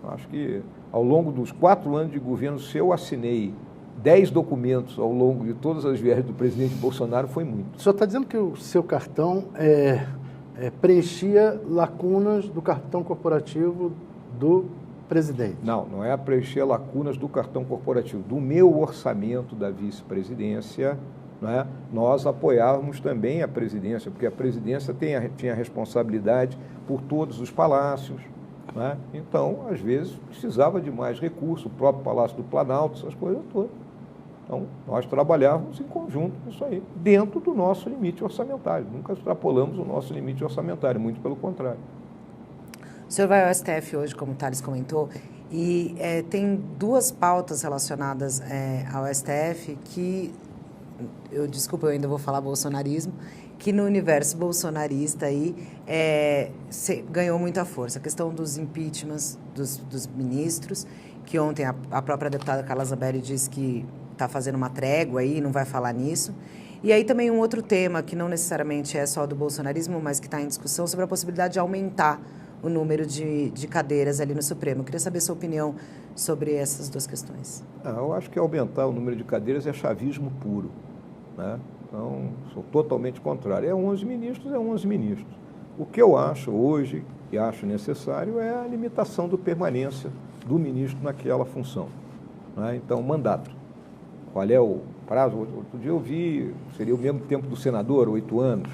Acho que, ao longo dos 4 anos de governo, se eu assinei 10 documentos ao longo de todas as viagens do presidente Bolsonaro, foi muito. O senhor está dizendo que o seu cartão preenchia lacunas do cartão corporativo do presidente? Não, não é preencher lacunas do cartão corporativo. Do meu orçamento da vice-presidência, né, nós apoiávamos também a presidência, porque a presidência tinha responsabilidade por todos os palácios. Né? Então, às vezes, precisava de mais recursos, o próprio Palácio do Planalto, essas coisas todas. Então, nós trabalhávamos em conjunto com isso aí, dentro do nosso limite orçamentário. Nunca extrapolamos o nosso limite orçamentário, muito pelo contrário. O senhor vai ao STF hoje, como o Thales comentou, e tem 2 pautas relacionadas ao STF que, desculpa, eu ainda vou falar bolsonarismo, que no universo bolsonarista aí ganhou muita força. A questão dos impeachments dos ministros, que ontem a própria deputada Carla Zambelli disse que está fazendo uma trégua aí, não vai falar nisso. E aí também um outro tema, que não necessariamente é só do bolsonarismo, mas que está em discussão, sobre a possibilidade de aumentar o número de cadeiras ali no Supremo. Eu queria saber sua opinião sobre essas 2 questões. Eu acho que aumentar o número de cadeiras é chavismo puro, né? Então, sou totalmente contrário. É 11 ministros, é 11 ministros. O que eu acho hoje, e acho necessário, é a limitação da permanência do ministro naquela função. Né? Então, mandato. Qual é o prazo? Outro dia eu vi, seria o mesmo tempo do senador, 8 anos,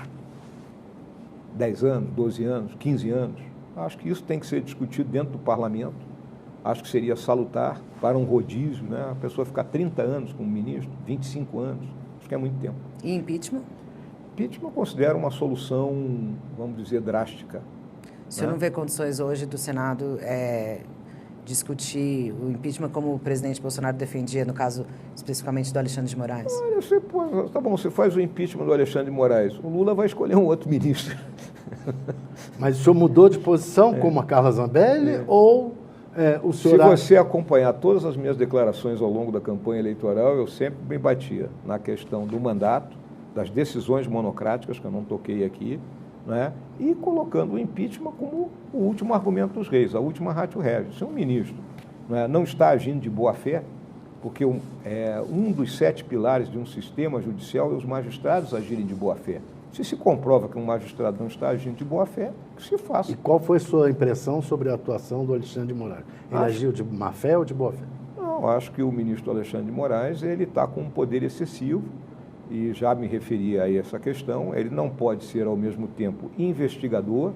10 anos, 12 anos, 15 anos. Acho que isso tem que ser discutido dentro do parlamento. Acho que seria salutar para um rodízio, né? A pessoa ficar 30 anos como ministro, 25 anos. Acho que é muito tempo. E impeachment? Impeachment eu considero uma solução, vamos dizer, drástica. O senhor não vê condições hoje do Senado discutir o impeachment como o presidente Bolsonaro defendia, no caso, especificamente do Alexandre de Moraes? Olha, tá bom, você faz o impeachment do Alexandre de Moraes, o Lula vai escolher um outro ministro. Mas o senhor mudou de posição, como a Carla Zambelli, ou o senhor... Se você acompanhar todas as minhas declarações ao longo da campanha eleitoral, eu sempre me batia na questão do mandato, das decisões monocráticas, que eu não toquei aqui, né? E colocando o impeachment como o último argumento dos reis, a última ratio regis. Se um ministro, né, não está agindo de boa-fé, porque um dos 7 pilares de um sistema judicial é os magistrados agirem de boa-fé. Se comprova que um magistrado não está agindo de boa-fé, que se faça. E qual foi sua impressão sobre a atuação do Alexandre de Moraes? Ele agiu de má-fé ou de boa-fé? Não, acho que o ministro Alexandre de Moraes ele está com um poder excessivo, e já me referi a essa questão. Ele não pode ser, ao mesmo tempo, investigador,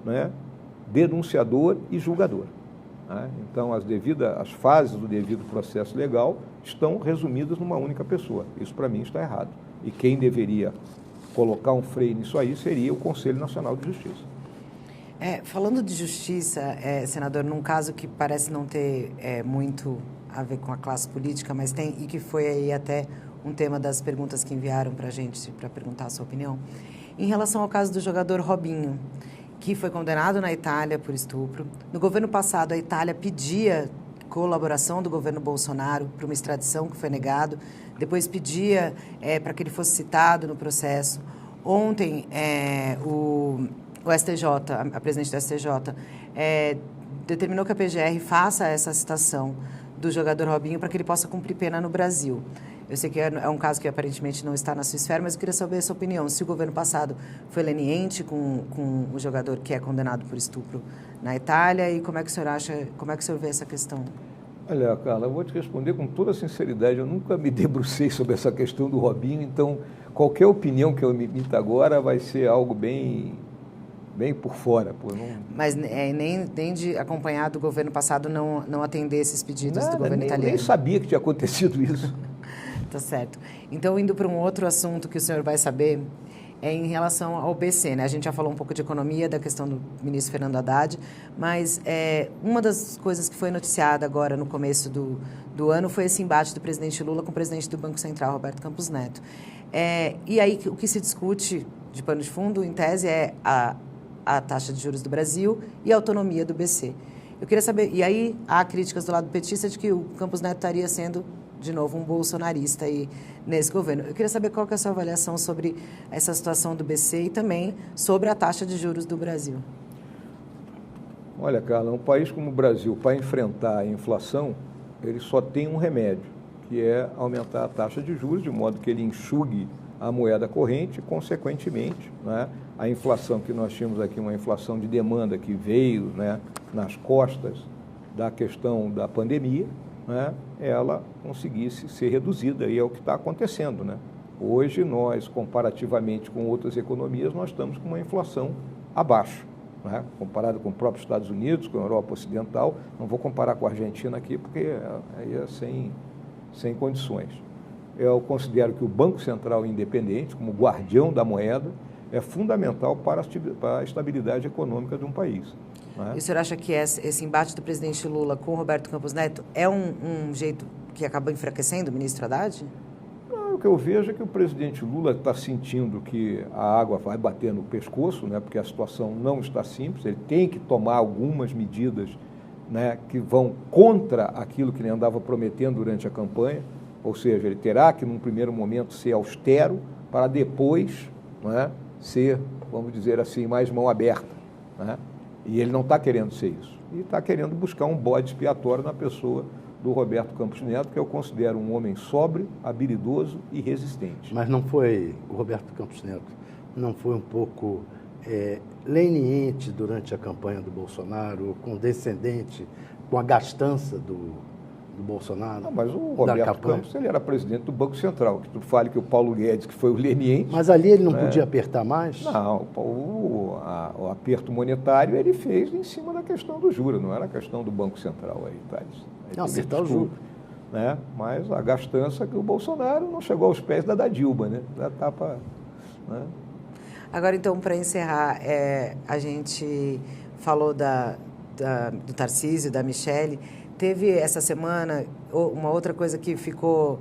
né, denunciador e julgador. Né? Então, as fases do devido processo legal estão resumidas numa única pessoa. Isso, para mim, está errado. E quem deveria colocar um freio nisso aí seria o Conselho Nacional de Justiça. Falando de justiça, senador, num caso que parece não ter muito a ver com a classe política, mas tem, e que foi aí até um tema das perguntas que enviaram para a gente, para perguntar a sua opinião, em relação ao caso do jogador Robinho, que foi condenado na Itália por estupro. No governo passado, a Itália pedia colaboração do governo Bolsonaro para uma extradição que foi negado, depois pedia para que ele fosse citado no processo. Ontem, o STJ, a presidente do STJ, determinou que a PGR faça essa citação do jogador Robinho para que ele possa cumprir pena no Brasil. Eu sei que é um caso que aparentemente não está na sua esfera, mas eu queria saber a sua opinião. Se o governo passado foi leniente com o jogador que é condenado por estupro na Itália, e como é que o senhor acha, como é que o senhor vê essa questão? Olha, Carla, eu vou te responder com toda sinceridade. Eu nunca me debrucei sobre essa questão do Robinho, então qualquer opinião que eu emita agora vai ser algo bem por fora. Mas nem de acompanhar do governo passado não atender esses pedidos do governo italiano? Nem sabia que tinha acontecido isso. Tá certo. Então, indo para um outro assunto que o senhor vai saber, é em relação ao BC, né? A gente já falou um pouco de economia, da questão do ministro Fernando Haddad, mas uma das coisas que foi noticiada agora no começo do ano foi esse embate do presidente Lula com o presidente do Banco Central, Roberto Campos Neto. E aí, o que se discute de pano de fundo, em tese, é a taxa de juros do Brasil e a autonomia do BC. Eu queria saber, e aí há críticas do lado petista de que o Campos Neto estaria sendo, de novo, um bolsonarista aí nesse governo. Eu queria saber qual que é a sua avaliação sobre essa situação do BC e também sobre a taxa de juros do Brasil. Olha, Carla, um país como o Brasil, para enfrentar a inflação, ele só tem um remédio, que é aumentar a taxa de juros, de modo que ele enxugue a moeda corrente, consequentemente, né, a inflação que nós tínhamos aqui, uma inflação de demanda que veio, né, nas costas da questão da pandemia, né, ela conseguisse ser reduzida, e é o que está acontecendo, né? Hoje nós, comparativamente com outras economias, nós estamos com uma inflação abaixo, né? Comparado com os próprios Estados Unidos, com a Europa Ocidental. Não vou comparar com a Argentina aqui, porque aí é sem condições. Eu considero que o Banco Central independente, como guardião da moeda, é fundamental para a estabilidade econômica de um país. E o senhor acha que esse embate do presidente Lula com o Roberto Campos Neto é um jeito que acaba enfraquecendo o ministro Haddad? Não, o que eu vejo é que o presidente Lula está sentindo que a água vai bater no pescoço, né, porque a situação não está simples, ele tem que tomar algumas medidas, né, que vão contra aquilo que ele andava prometendo durante a campanha, ou seja, ele terá que, num primeiro momento, ser austero para depois, né, ser, vamos dizer assim, mais mão aberta, né? E ele não está querendo ser isso. E está querendo buscar um bode expiatório na pessoa do Roberto Campos Neto, que eu considero um homem sóbrio, habilidoso e resistente. Mas não foi, o Roberto Campos Neto, não foi um pouco leniente durante a campanha do Bolsonaro, condescendente com a gastança do Bolsonaro? Não, mas o Roberto Campos, ele era presidente do Banco Central, que tu fale que o Paulo Guedes, que foi o leniente... Mas ali ele não podia apertar mais? Não, o aperto monetário ele fez em cima da questão do juro, não era a questão do Banco Central aí, Thales. Não, acertar o juro. Né? Mas a gastança que o Bolsonaro não chegou aos pés da Dilma, né? Da tapa, né? Agora, então, para encerrar, a gente falou do Tarcísio, da Michelle. Teve essa semana uma outra coisa que ficou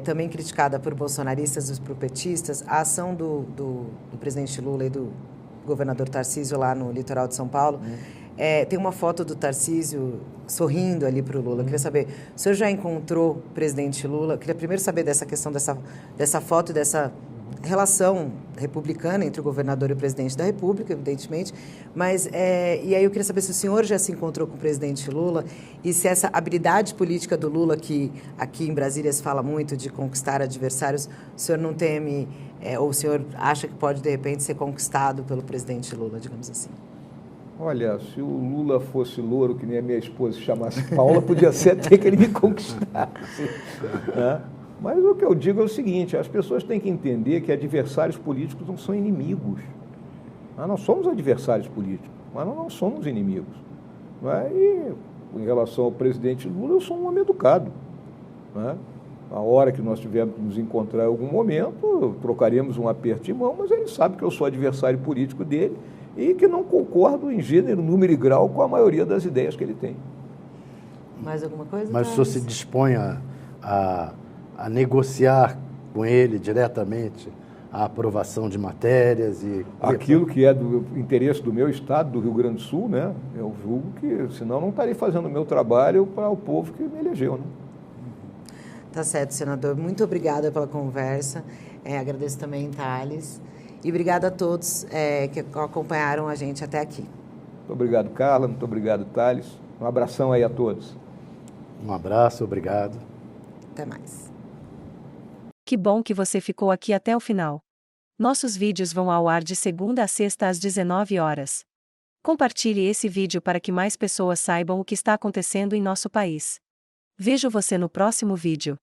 também criticada por bolsonaristas e por petistas, a ação do presidente Lula e do governador Tarcísio lá no litoral de São Paulo. Tem uma foto do Tarcísio sorrindo ali para o Lula. Eu queria saber, o senhor já encontrou o presidente Lula? Eu queria primeiro saber dessa questão dessa foto e dessa relação republicana entre o governador e o presidente da República, evidentemente, mas e aí eu queria saber se o senhor já se encontrou com o presidente Lula e se essa habilidade política do Lula, que aqui em Brasília se fala muito de conquistar adversários, o senhor não teme, ou o senhor acha que pode, de repente, ser conquistado pelo presidente Lula, digamos assim? Olha, se o Lula fosse louro, que nem a minha esposa se chamasse Paula, podia ser até que ele me conquistasse, né? Mas o que eu digo é o seguinte, as pessoas têm que entender que adversários políticos não são inimigos. Nós não somos adversários políticos, mas nós não somos inimigos. E em relação ao presidente Lula, eu sou um homem educado, né? A hora que nós tivermos que nos encontrar em algum momento, trocaremos um aperto de mão, mas ele sabe que eu sou adversário político dele e que não concordo em gênero, número e grau com a maioria das ideias que ele tem. Mais alguma coisa? Mas o senhor se dispõe a negociar com ele diretamente a aprovação de matérias e... Aquilo que é do interesse do meu estado, do Rio Grande do Sul, né? Eu julgo que, senão, não estarei fazendo o meu trabalho para o povo que me elegeu, né? Tá certo, senador. Muito obrigada pela conversa. Agradeço também, Thales. E obrigada a todos que acompanharam a gente até aqui. Muito obrigado, Carla. Muito obrigado, Thales. Um abração aí a todos. Um abraço, obrigado. Até mais. Que bom que você ficou aqui até o final. Nossos vídeos vão ao ar de segunda a sexta às 19 horas. Compartilhe esse vídeo para que mais pessoas saibam o que está acontecendo em nosso país. Vejo você no próximo vídeo.